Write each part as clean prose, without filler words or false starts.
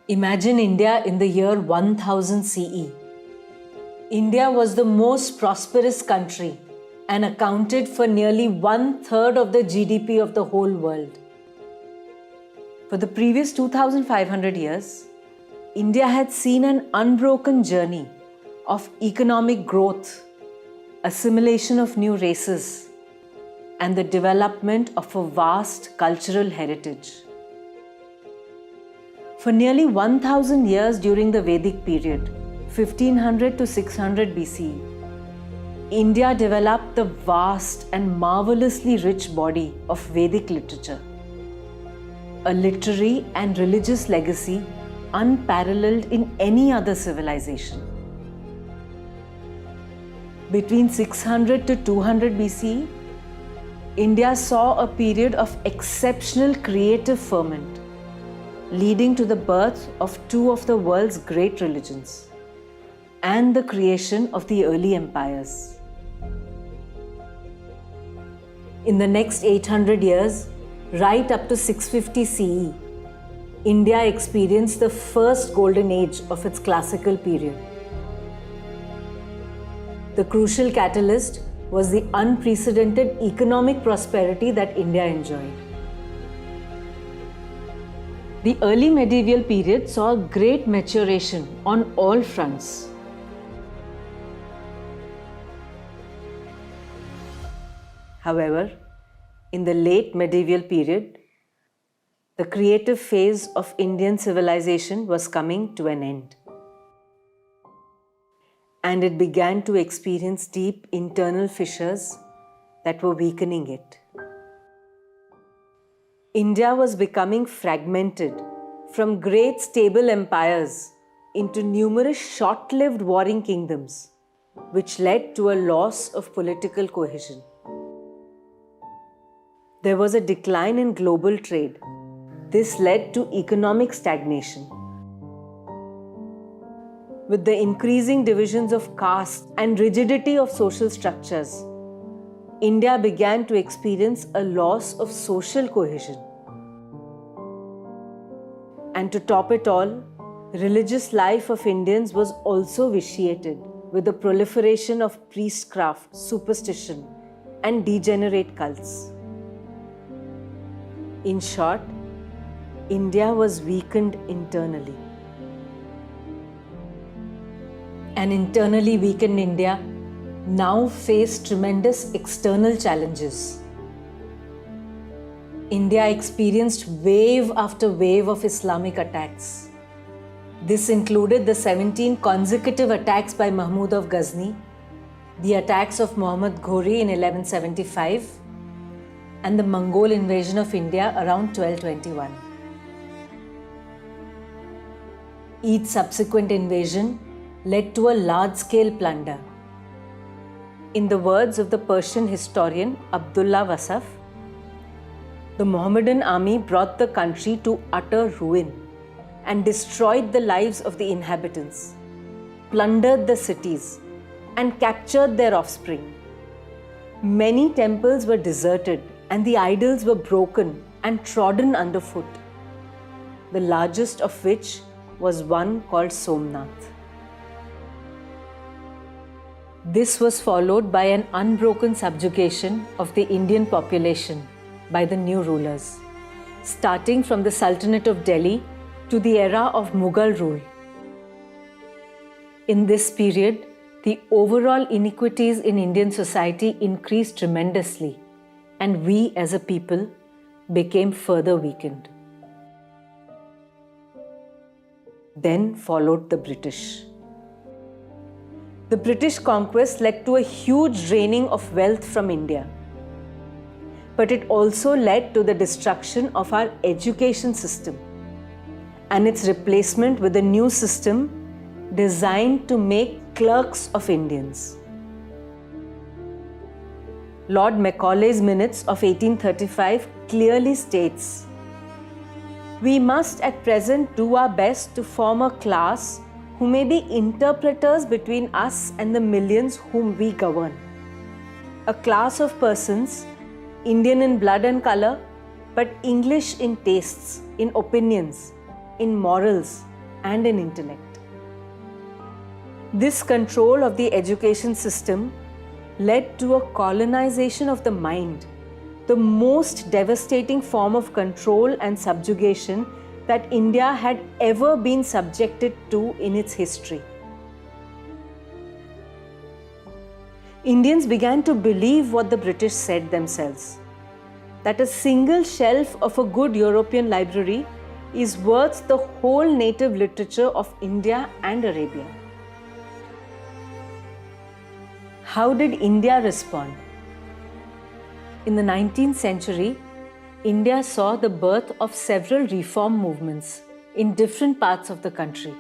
Imagine India in the year 1000 CE. India was the most prosperous country and accounted for nearly 1/3 of the GDP of the whole world. For the previous 2500 years, India had seen an unbroken journey of economic growth, assimilation of new races, and the development of a vast cultural heritage. For nearly 1000 years during the Vedic period, 1500 to 600 BCE, India developed the vast and marvelously rich body of Vedic literature, a literary and religious legacy unparalleled in any other civilization. Between 600 to 200 BCE, India saw a period of exceptional creative ferment, leading to the birth of two of the world's great religions and the creation of the early empires. In the next 800 years, right up to 650 CE, India experienced the first golden age of its classical period. The crucial catalyst was the unprecedented economic prosperity that India enjoyed. The early medieval period saw great maturation on all fronts. However, in the late medieval period, the creative phase of Indian civilization was coming to an end, and it began to experience deep internal fissures that were weakening it. India was becoming fragmented from great stable empires into numerous short-lived warring kingdoms, which led to a loss of political cohesion. There was a decline in global trade. This led to economic stagnation. With the increasing divisions of caste and rigidity of social structures, India began to experience a loss of social cohesion. And to top it all, religious life of Indians was also vitiated with the proliferation of priestcraft, superstition, and degenerate cults. In short, India was weakened internally. An internally weakened India now faced tremendous external challenges. India experienced wave after wave of Islamic attacks. This included the 17 consecutive attacks by Mahmud of Ghazni, the attacks of Muhammad Ghori in 1175, and the Mongol invasion of India around 1221. Each subsequent invasion led to a large-scale plunder. In the words of the Persian historian Abdullah Wasaf, the Mohammedan army brought the country to utter ruin and destroyed the lives of the inhabitants, plundered the cities, and captured their offspring. Many temples were deserted and the idols were broken and trodden underfoot, the largest of which was one called Somnath. This was followed by an unbroken subjugation of the Indian population by the new rulers, starting from the Sultanate of Delhi to the era of Mughal rule. In this period, the overall inequities in Indian society increased tremendously, and we as a people became further weakened. Then followed the British. The British conquest led to a huge draining of wealth from India. But it also led to the destruction of our education system and its replacement with a new system designed to make clerks of Indians. Lord Macaulay's minutes of 1835 clearly states, "We must at present do our best to form a class who may be interpreters between us and the millions whom we govern. A class of persons, Indian in blood and color, but English in tastes, in opinions, in morals, and in intellect. This control of the education system led to a colonization of the mind, the most devastating form of control and subjugation that India had ever been subjected to in its history. Indians began to believe what the British said themselves, that a single shelf of a good European library is worth the whole native literature of India and Arabia. How did India respond? In the 19th century, India saw the birth of several reform movements in different parts of the country.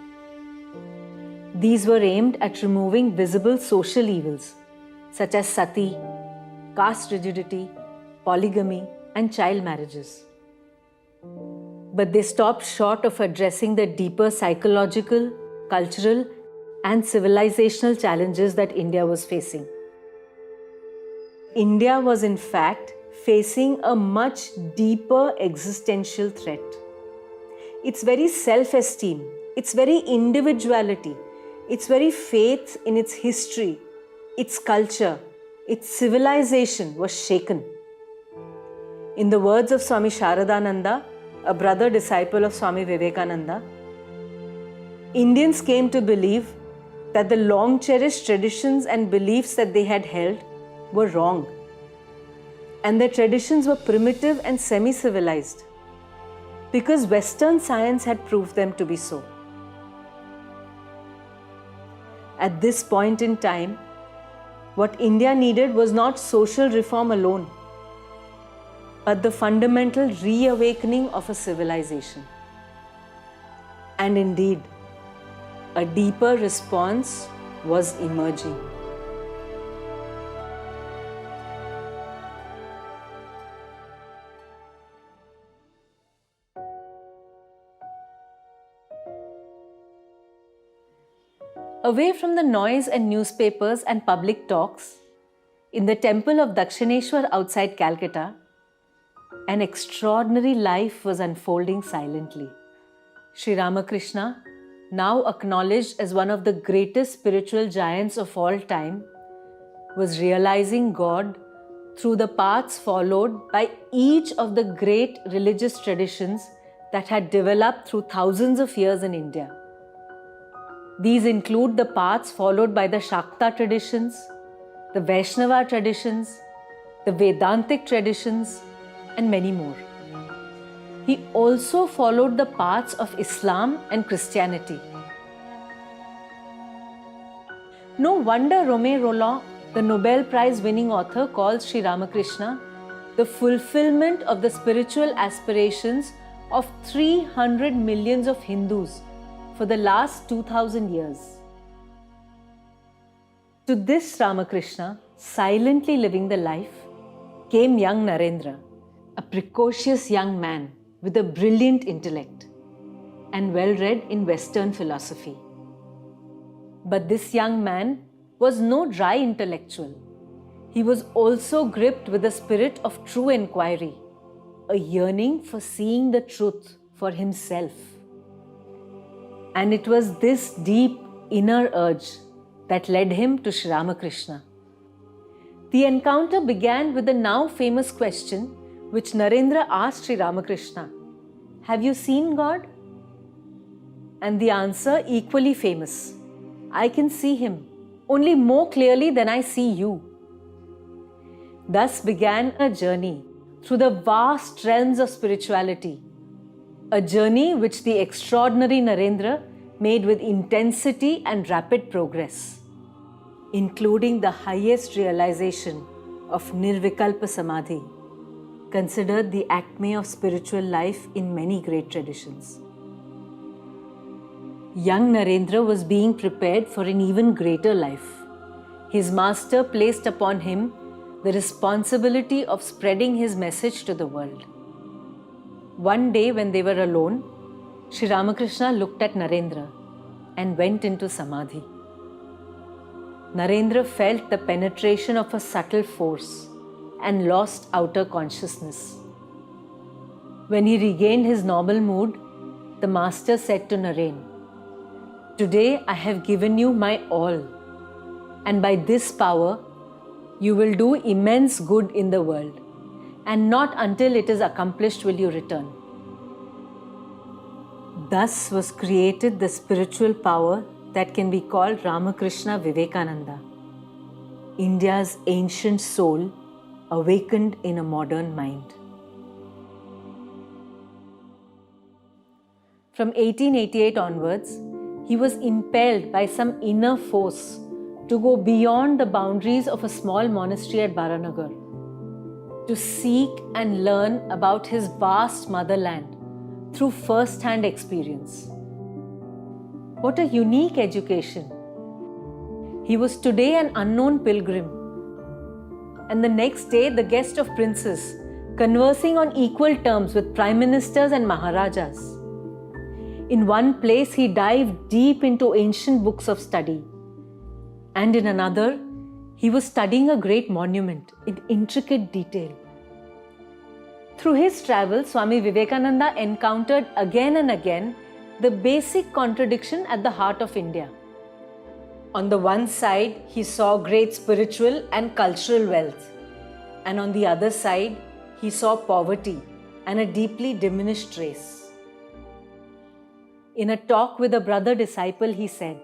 These were aimed at removing visible social evils such as sati, caste rigidity, polygamy, and child marriages. But they stopped short of addressing the deeper psychological, cultural, and civilizational challenges that India was facing. India was in fact facing a much deeper existential threat. Its very self-esteem, its very individuality, its very faith in its history, its culture, its civilization was shaken. In the words of Swami Sharadananda, a brother disciple of Swami Vivekananda, Indians came to believe that the long-cherished traditions and beliefs that they had held were wrong, and their traditions were primitive and semi-civilized because Western science had proved them to be so. At this point in time, what India needed was not social reform alone, but the fundamental reawakening of a civilization. And indeed, a deeper response was emerging. Away from the noise and newspapers and public talks, in the temple of Dakshineshwar outside Calcutta, an extraordinary life was unfolding silently. Sri Ramakrishna, now acknowledged as one of the greatest spiritual giants of all time, was realizing God through the paths followed by each of the great religious traditions that had developed through thousands of years in India. These include the paths followed by the Shakta traditions, the Vaishnava traditions, the Vedantic traditions, and many more. He also followed the paths of Islam and Christianity. No wonder Romé Rolland, the Nobel Prize winning author, calls Sri Ramakrishna the fulfillment of the spiritual aspirations of 300 millions of Hindus for the last 2000 years. To this Ramakrishna, silently living the life, came young Narendra, a precocious young man with a brilliant intellect and well-read in Western philosophy. But this young man was no dry intellectual. He was also gripped with a spirit of true inquiry, a yearning for seeing the truth for himself. And it was this deep inner urge that led him to Sri Ramakrishna. The encounter began with the now famous question which Narendra asked Sri Ramakrishna, "Have you seen God?" And the answer equally famous, "I can see Him, only more clearly than I see you." Thus began a journey through the vast realms of spirituality, a journey which the extraordinary Narendra made with intensity and rapid progress, including the highest realization of Nirvikalpa Samadhi, considered the acme of spiritual life in many great traditions. Young Narendra was being prepared for an even greater life. His master placed upon him the responsibility of spreading his message to the world. One day when they were alone, Sri Ramakrishna looked at Narendra and went into Samadhi. Narendra felt the penetration of a subtle force and lost outer consciousness. When he regained his normal mood, the master said to Naren, today I have given you my all, and by this power you will do immense good in the world, and not until it is accomplished will you return. Thus was created the spiritual power that can be called Ramakrishna Vivekananda, India's ancient soul awakened in a modern mind. From 1888 onwards, he was impelled by some inner force to go beyond the boundaries of a small monastery at Baranagar, to seek and learn about his vast motherland through first-hand experience. What a unique education! He was today an unknown pilgrim, and the next day the guest of princes, conversing on equal terms with prime ministers and maharajas. In one place he dived deep into ancient books of study, and in another he was studying a great monument in intricate detail. Through his travels, Swami Vivekananda encountered again and again the basic contradiction at the heart of India. On the one side, he saw great spiritual and cultural wealth, and on the other side, he saw poverty and a deeply diminished race. In a talk with a brother disciple, he said,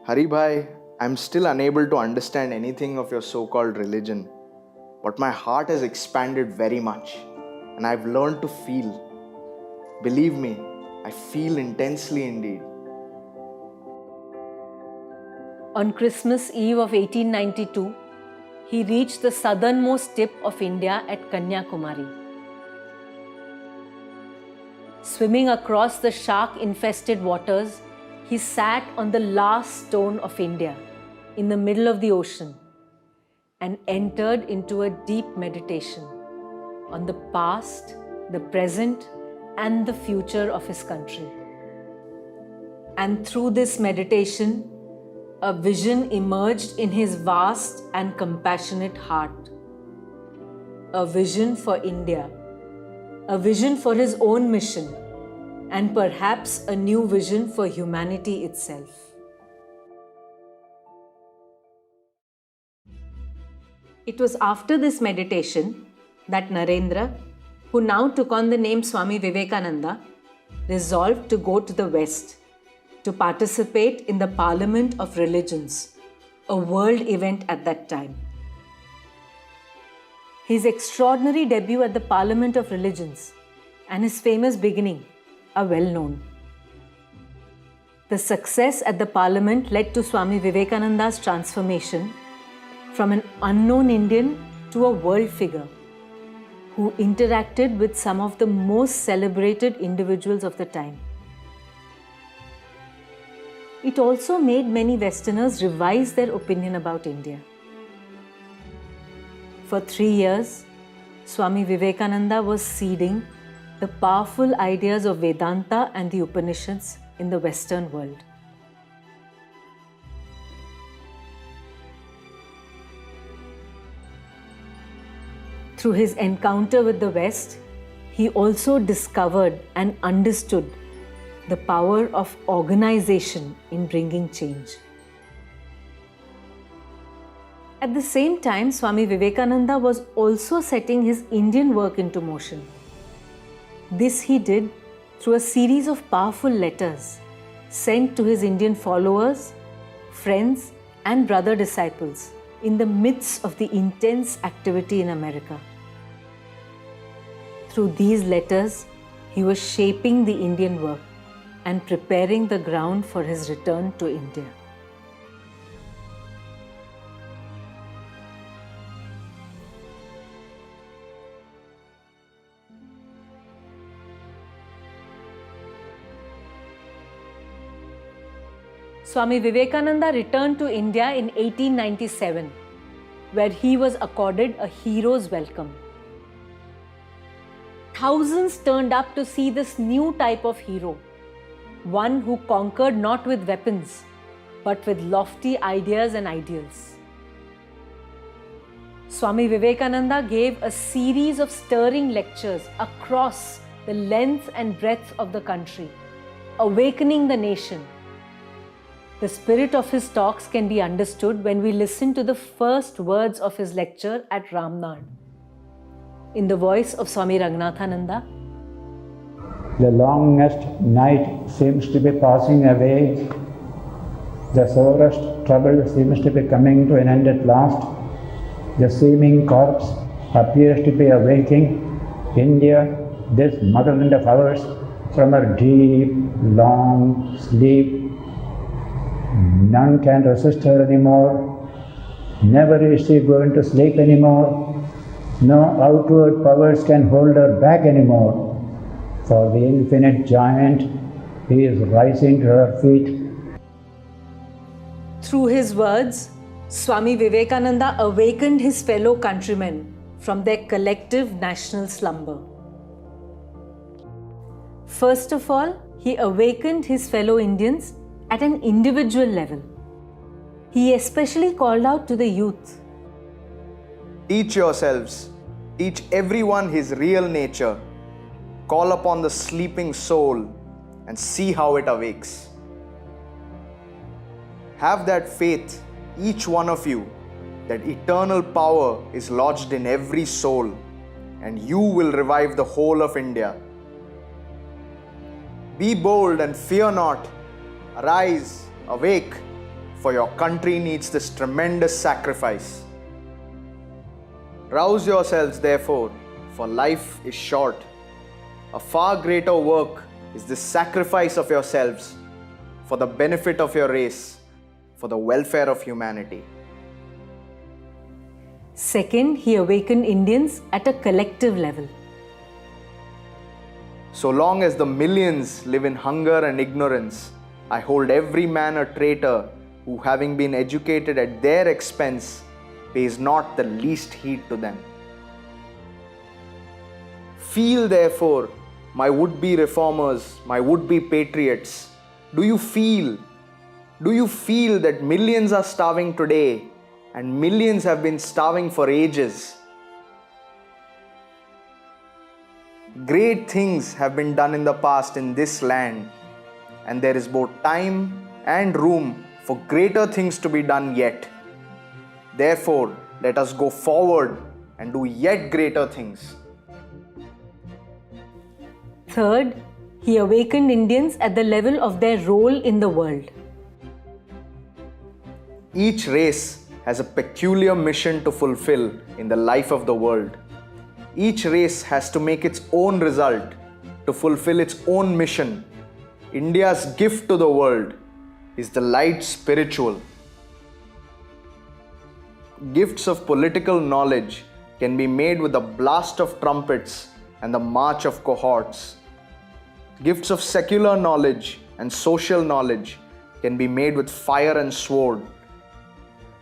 Hari Bhai, I'm still unable to understand anything of your so-called religion, but my heart has expanded very much, and I've learned to feel. Believe me, I feel intensely indeed. On Christmas Eve of 1892, he reached the southernmost tip of India at Kanyakumari. Swimming across the shark-infested waters, he sat on the last stone of India in the middle of the ocean and entered into a deep meditation on the past, the present, and the future of his country. And through this meditation, a vision emerged in his vast and compassionate heart. A vision for India, a vision for his own mission, and perhaps a new vision for humanity itself. It was after this meditation that Narendra, who now took on the name Swami Vivekananda, resolved to go to the West to participate in the Parliament of Religions, a world event at that time. His extraordinary debut at the Parliament of Religions and his famous beginning are well known. The success at the Parliament led to Swami Vivekananda's transformation from an unknown Indian to a world figure who interacted with some of the most celebrated individuals of the time. It also made many Westerners revise their opinion about India. For 3 years, Swami Vivekananda was seeding the powerful ideas of Vedanta and the Upanishads in the Western world. Through his encounter with the West, he also discovered and understood the power of organization in bringing change. At the same time, Swami Vivekananda was also setting his Indian work into motion. This he did through a series of powerful letters sent to his Indian followers, friends, and brother disciples in the midst of the intense activity in America. Through these letters, he was shaping the Indian work and preparing the ground for his return to India. Swami Vivekananda returned to India in 1897, where he was accorded a hero's welcome. Thousands turned up to see this new type of hero, one who conquered not with weapons, but with lofty ideas and ideals. Swami Vivekananda gave a series of stirring lectures across the length and breadth of the country, awakening the nation The spirit of his talks can be understood when we listen to the first words of his lecture at Ramnad. In the voice of Swami Ragnathananda, the longest night seems to be passing away. The sorest trouble seems to be coming to an end at last. The seeming corpse appears to be awaking India, this motherland of ours, from her deep, long sleep. None can resist her anymore. Never is she going to sleep anymore. No outward powers can hold her back anymore. For the infinite giant, he is rising to her feet. through his words, Swami Vivekananda awakened his fellow countrymen from their collective national slumber. First of all, he awakened his fellow Indians at an individual level. He especially called out to the youth. Teach yourselves, teach everyone his real nature. Call upon the sleeping soul and see how it awakes. Have that faith, each one of you, that eternal power is lodged in every soul, and you will revive the whole of India. Be bold and fear not. Arise, awake, for your country needs this tremendous sacrifice. Rouse yourselves, therefore, for life is short. A far greater work is this sacrifice of yourselves for the benefit of your race, for the welfare of humanity. Second, he awakened Indians at a collective level. So long as the millions live in hunger and ignorance, I hold every man a traitor who, having been educated at their expense, pays not the least heed to them. Feel, therefore, my would-be reformers, my would-be patriots. Do you feel that millions are starving today and millions have been starving for ages? Great things have been done in the past in this land, and there is both time and room for greater things to be done yet. Therefore, let us go forward and do yet greater things. Third, he awakened Indians at the level of their role in the world. Each race has a peculiar mission to fulfill in the life of the world. Each race has to make its own result to fulfill its own mission. India's gift to the world is the light spiritual. Gifts of political knowledge can be made with the blast of trumpets and the march of cohorts. Gifts of secular knowledge and social knowledge can be made with fire and sword.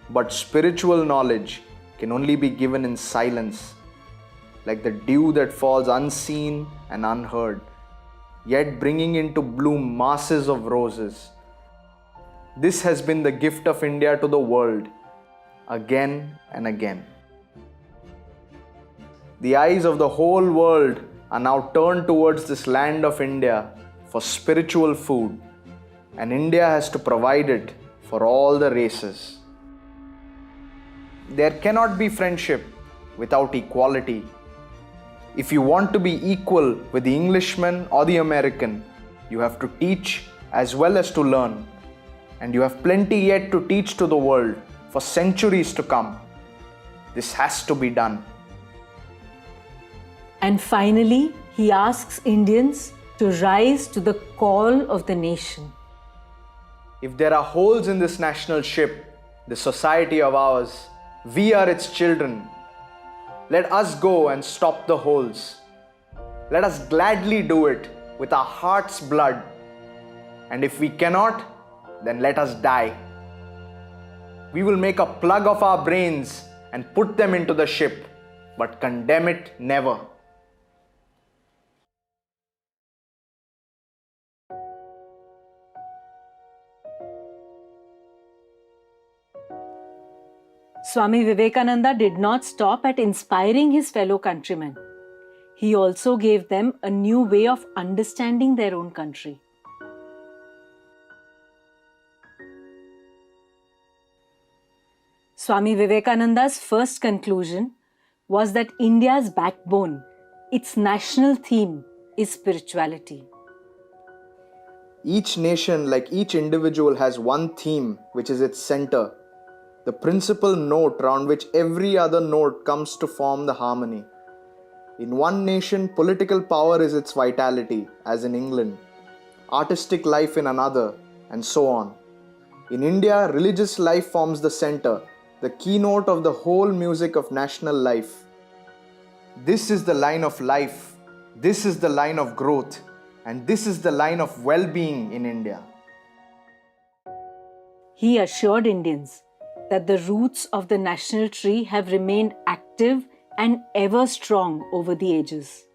But spiritual knowledge can only be given in silence, like the dew that falls unseen and unheard, yet bringing into bloom masses of roses. This has been the gift of India to the world, again and again. The eyes of the whole world are now turned towards this land of India for spiritual food, and India has to provide it for all the races. There cannot be friendship without equality. If you want to be equal with the Englishman or the American, you have to teach as well as to learn. And you have plenty yet to teach to the world for centuries to come. This has to be done. And finally, he asks Indians to rise to the call of the nation. If there are holes in this national ship, the society of ours, we are its children. Let us go and stop the holes. Let us gladly do it with our heart's blood. And if we cannot, then let us die. We will make a plug of our brains and put them into the ship, but condemn it never. Swami Vivekananda did not stop at inspiring his fellow countrymen. He also gave them a new way of understanding their own country. Swami Vivekananda's first conclusion was that India's backbone, its national theme, is spirituality. Each nation, like each individual, has one theme which is its center, the principal note round which every other note comes to form the harmony. In one nation, political power is its vitality, as in England, artistic life in another, and so on. In India, religious life forms the center, the keynote of the whole music of national life. This is the line of life, this is the line of growth, and this is the line of well-being in India. He assured Indians that the roots of the national tree have remained active and ever strong over the ages.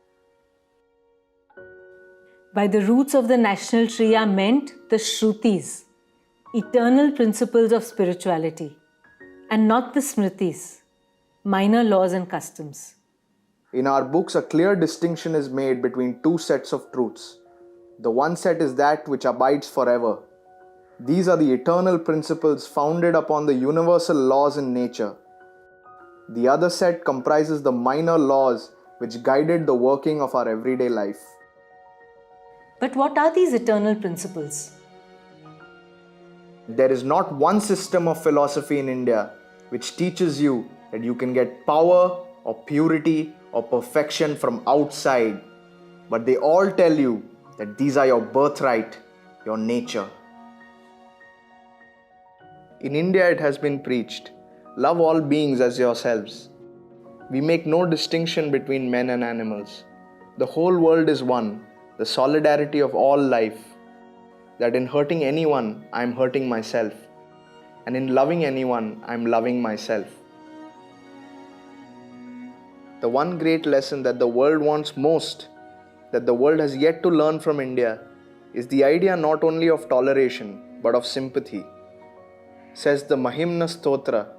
By the roots of the national tree are meant the Shrutis, eternal principles of spirituality, and not the Smritis, minor laws and customs. In our books, a clear distinction is made between two sets of truths. The one set is that which abides forever. These are the eternal principles founded upon the universal laws in nature. The other set comprises the minor laws which guided the working of our everyday life. But what are these eternal principles? There is not one system of philosophy in India which teaches you that you can get power or purity or perfection from outside, but they all tell you that these are your birthright, your nature. In India, it has been preached, love all beings as yourselves. We make no distinction between men and animals. The whole world is one, the solidarity of all life. That in hurting anyone, I am hurting myself. And in loving anyone, I am loving myself. The one great lesson that the world wants most, that the world has yet to learn from India, is the idea not only of toleration, but of sympathy. Says the Mahimna Stotra,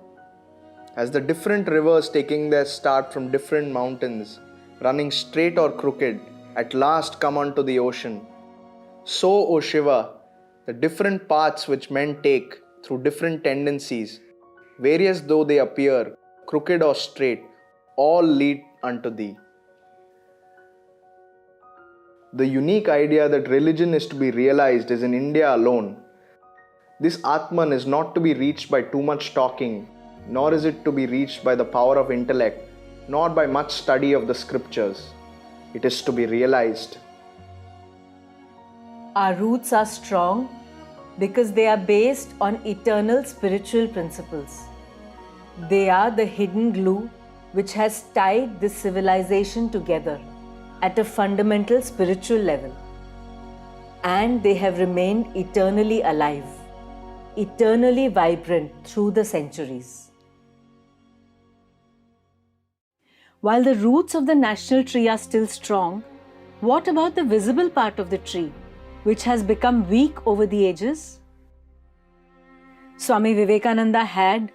as the different rivers taking their start from different mountains, running straight or crooked, at last come unto the ocean. So, O Shiva, the different paths which men take through different tendencies, various though they appear, crooked or straight, all lead unto thee. The unique idea that religion is to be realized is in India alone. This Atman is not to be reached by too much talking, nor is it to be reached by the power of intellect, nor by much study of the scriptures. It is to be realized. Our roots are strong because they are based on eternal spiritual principles. They are the hidden glue which has tied this civilization together at a fundamental spiritual level. And they have remained eternally alive, eternally vibrant through the centuries. While the roots of the national tree are still strong, what about the visible part of the tree, which has become weak over the ages? Swami Vivekananda had,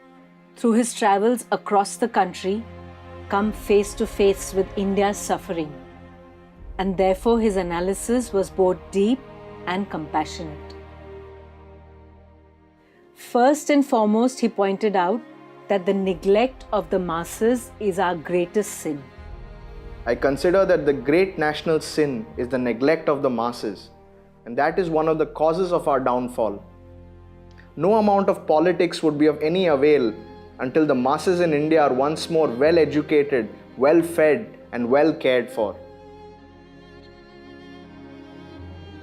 through his travels across the country, come face to face with India's suffering, and therefore his analysis was both deep and compassionate. First and foremost, he pointed out that the neglect of the masses is our greatest sin. I consider that the great national sin is the neglect of the masses, and that is one of the causes of our downfall. No amount of politics would be of any avail until the masses in India are once more well educated, well fed, and well cared for.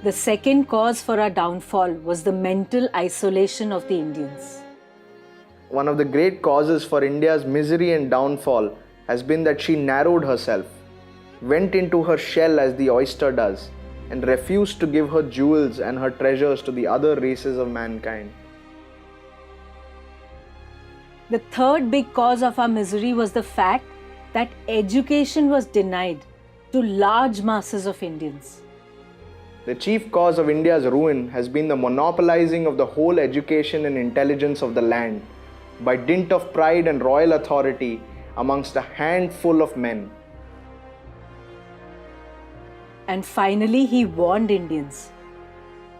The second cause for our downfall was the mental isolation of the Indians. One of the great causes for India's misery and downfall has been that she narrowed herself, went into her shell as the oyster does, and refused to give her jewels and her treasures to the other races of mankind. The third big cause of our misery was the fact that education was denied to large masses of Indians. The chief cause of India's ruin has been the monopolizing of the whole education and intelligence of the land by dint of pride and royal authority amongst a handful of men. And finally, he warned Indians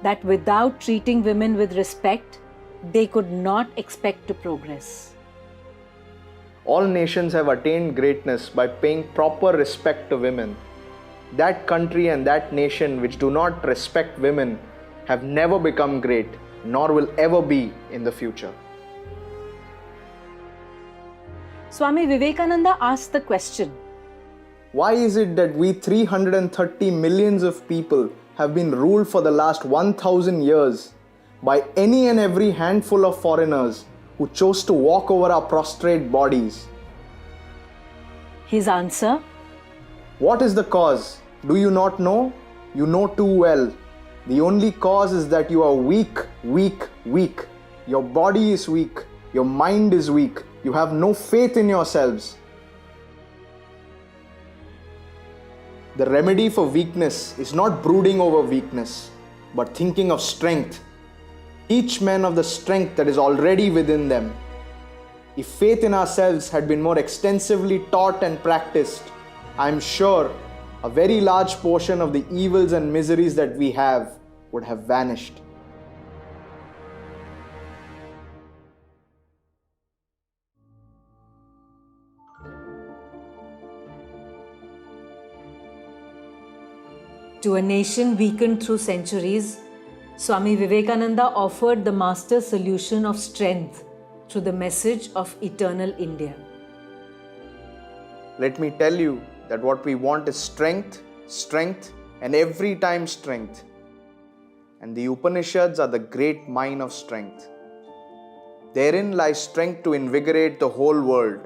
that without treating women with respect, they could not expect to progress. All nations have attained greatness by paying proper respect to women. That country and that nation which do not respect women have never become great, nor will ever be in the future. Swami Vivekananda asked the question, why is it that we 330 millions of people have been ruled for the last 1000 years by any and every handful of foreigners who chose to walk over our prostrate bodies? His answer, what is the cause? Do you not know? You know too well. The only cause is that you are weak, weak, weak. Your body is weak. Your mind is weak. You have no faith in yourselves. The remedy for weakness is not brooding over weakness, but thinking of strength. Teach men of the strength that is already within them. If faith in ourselves had been more extensively taught and practiced, I am sure a very large portion of the evils and miseries that we have would have vanished. to a nation weakened through centuries, Swami Vivekananda offered the master solution of strength through the message of eternal India. Let me tell you that what we want is strength, strength, and every time strength. And the Upanishads are the great mine of strength. Therein lies strength to invigorate the whole world.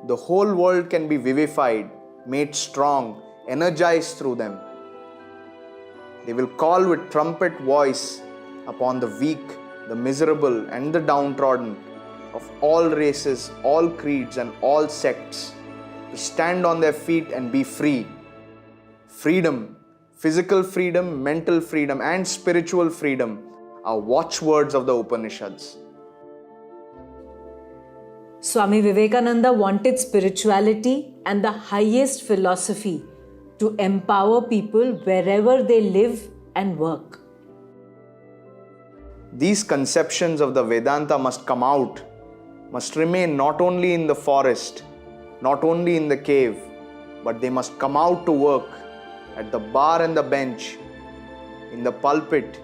The whole world can be vivified, made strong, energized through them. They will call with trumpet voice upon the weak, the miserable, and the downtrodden of all races, all creeds, and all sects to stand on their feet and be free. Freedom, physical freedom, mental freedom, and spiritual freedom are watchwords of the Upanishads. Swami Vivekananda wanted spirituality and the highest philosophy to empower people wherever they live and work. These conceptions of the Vedanta must come out, must remain not only in the forest, not only in the cave, but they must come out to work at the bar and the bench, in the pulpit,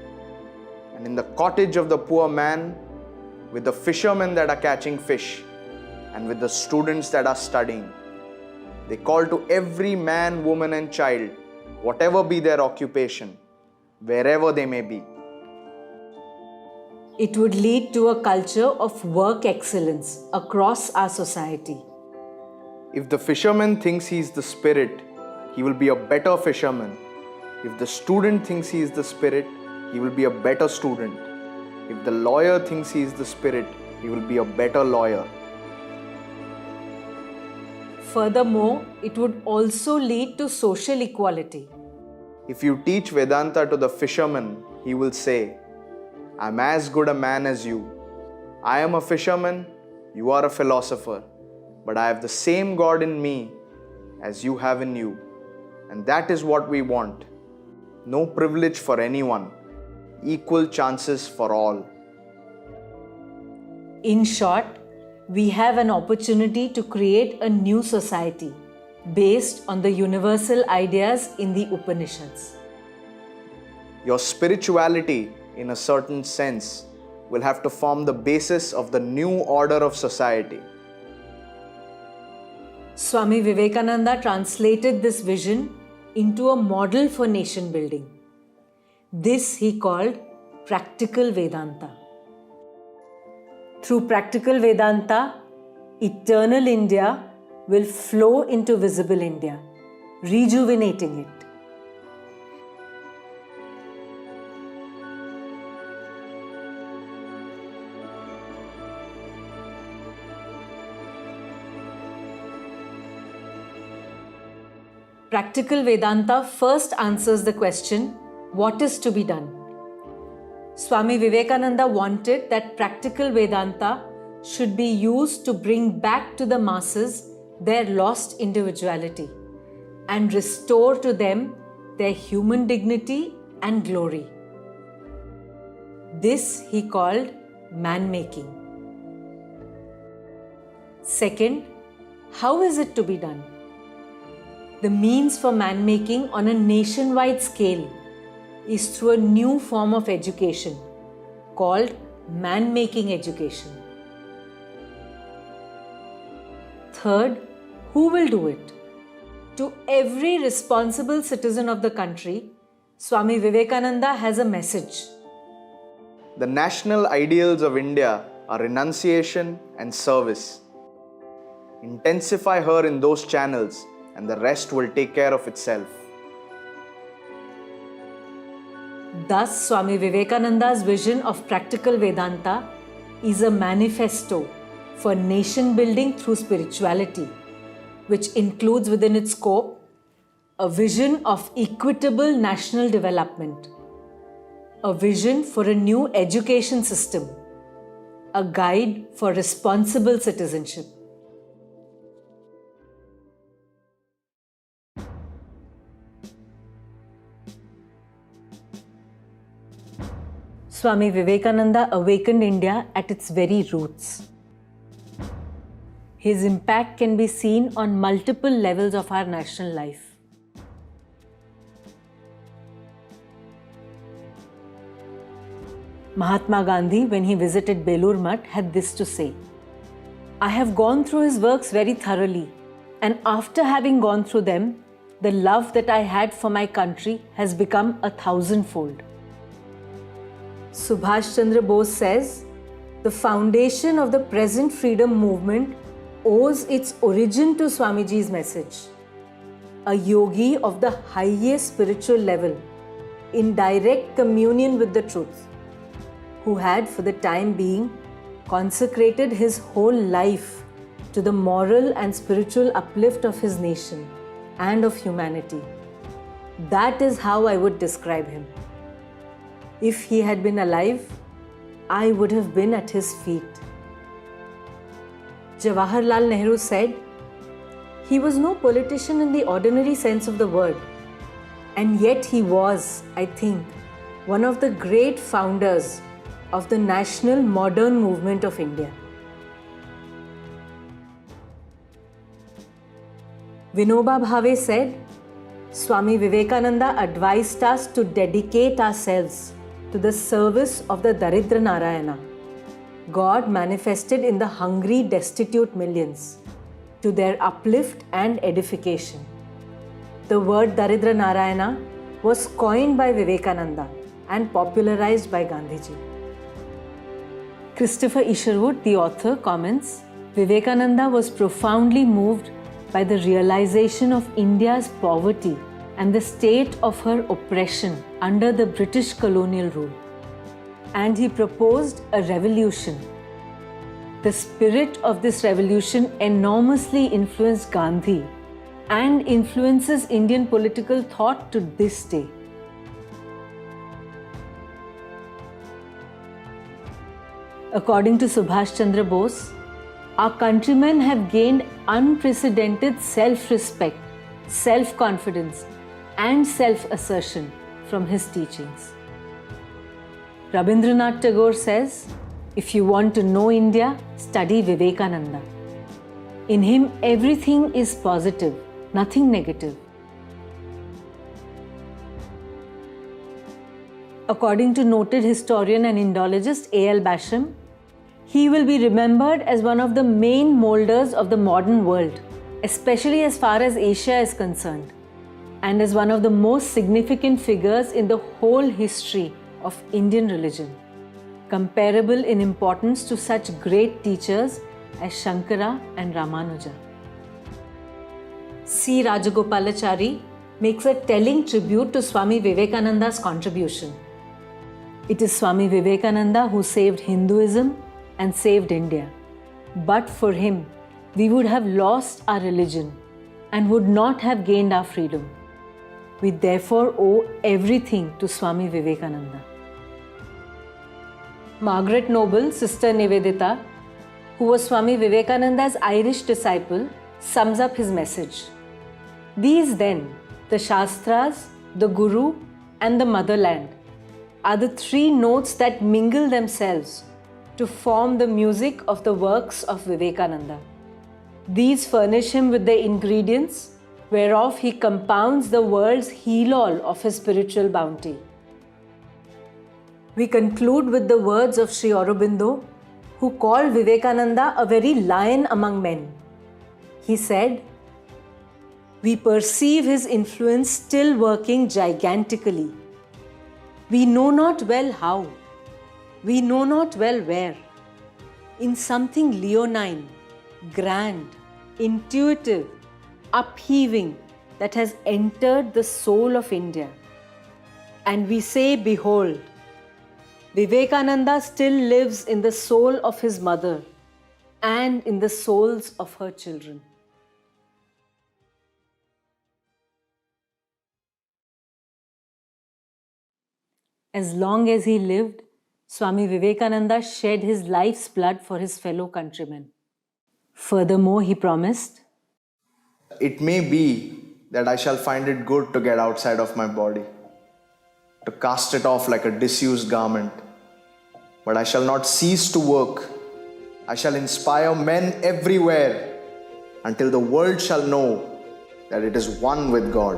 and in the cottage of the poor man, with the fishermen that are catching fish, and with the students that are studying. They call to every man, woman, and child, whatever be their occupation, wherever they may be. It would lead to a culture of work excellence across our society. If the fisherman thinks he is the spirit, he will be a better fisherman. If the student thinks he is the spirit, he will be a better student. If the lawyer thinks he is the spirit, he will be a better lawyer. Furthermore, it would also lead to social equality. If you teach Vedanta to the fisherman, he will say, I am as good a man as you. I am a fisherman, you are a philosopher, but I have the same God in me as you have in you. And that is what we want. No privilege for anyone, equal chances for all. In short, we have an opportunity to create a new society based on the universal ideas in the Upanishads. Your spirituality, in a certain sense, will have to form the basis of the new order of society. Swami Vivekananda translated this vision into a model for nation building. This he called practical Vedanta. Through practical Vedanta, eternal India will flow into visible India, rejuvenating it. Practical Vedanta first answers the question, what is to be done? Swami Vivekananda wanted that practical Vedanta should be used to bring back to the masses their lost individuality and restore to them their human dignity and glory. This he called man-making. Second, how is it to be done? The means for man-making on a nationwide scale is through a new form of education called man-making education. Third, who will do it? To every responsible citizen of the country, Swami Vivekananda has a message. The national ideals of India are renunciation and service. Intensify her in those channels, and the rest will take care of itself. Thus, Swami Vivekananda's vision of practical Vedanta is a manifesto for nation building through spirituality, which includes within its scope a vision of equitable national development, a vision for a new education system, a guide for responsible citizenship. Swami Vivekananda awakened India at its very roots. His impact can be seen on multiple levels of our national life. Mahatma Gandhi, when he visited Belur Mutt, had this to say: "I have gone through his works very thoroughly, and after having gone through them, the love that I had for my country has become 1,000-fold. Subhash Chandra Bose says, "The foundation of the present freedom movement owes its origin to Swamiji's message. A yogi of the highest spiritual level, in direct communion with the truth, who had for the time being consecrated his whole life to the moral and spiritual uplift of his nation and of humanity. That is how I would describe him. If he had been alive, I would have been at his feet." Jawaharlal Nehru said, "He was no politician in the ordinary sense of the word, and yet he was, I think, one of the great founders of the national modern movement of India." Vinoba Bhave said, "Swami Vivekananda advised us to dedicate ourselves to the service of the Daridra Narayana, God manifested in the hungry, destitute millions, to their uplift and edification." The word Daridra Narayana was coined by Vivekananda and popularized by Gandhiji. Christopher Isherwood, the author, comments, "Vivekananda was profoundly moved by the realization of India's poverty and the state of her oppression under the British colonial rule. And he proposed a revolution. The spirit of this revolution enormously influenced Gandhi and influences Indian political thought to this day." According to Subhash Chandra Bose, our countrymen have gained unprecedented self-respect, self-confidence, and self-assertion from his teachings. Rabindranath Tagore says, "If you want to know India, study Vivekananda. In him, everything is positive, nothing negative." According to noted historian and Indologist A.L. Basham, he will be remembered as one of the main molders of the modern world, especially as far as Asia is concerned, and as one of the most significant figures in the whole history of Indian religion, comparable in importance to such great teachers as Shankara and Ramanuja. C. Rajagopalachari makes a telling tribute to Swami Vivekananda's contribution. It is Swami Vivekananda who saved Hinduism and saved India. But for him, we would have lost our religion and would not have gained our freedom. We therefore owe everything to Swami Vivekananda. Margaret Noble, Sister Nivedita, who was Swami Vivekananda's Irish disciple, sums up his message. "These then, the Shastras, the Guru, and the motherland, are the three notes that mingle themselves to form the music of the works of Vivekananda. These furnish him with the ingredients whereof he compounds the world's heal-all of his spiritual bounty. We conclude with the words of Sri Aurobindo, who called Vivekananda a very lion among men. He said, "We perceive his influence still working gigantically. We know not well how, we know not well where. In something leonine, grand, intuitive, upheaving that has entered the soul of India. And we say, behold, Vivekananda still lives in the soul of his mother and in the souls of her children." As long as he lived, Swami Vivekananda shed his life's blood for his fellow countrymen. Furthermore, he promised, It may be that I shall find it good to get outside of my body, to cast it off like a disused garment. But I shall not cease to work. I shall inspire men everywhere until the world shall know that it is one with God.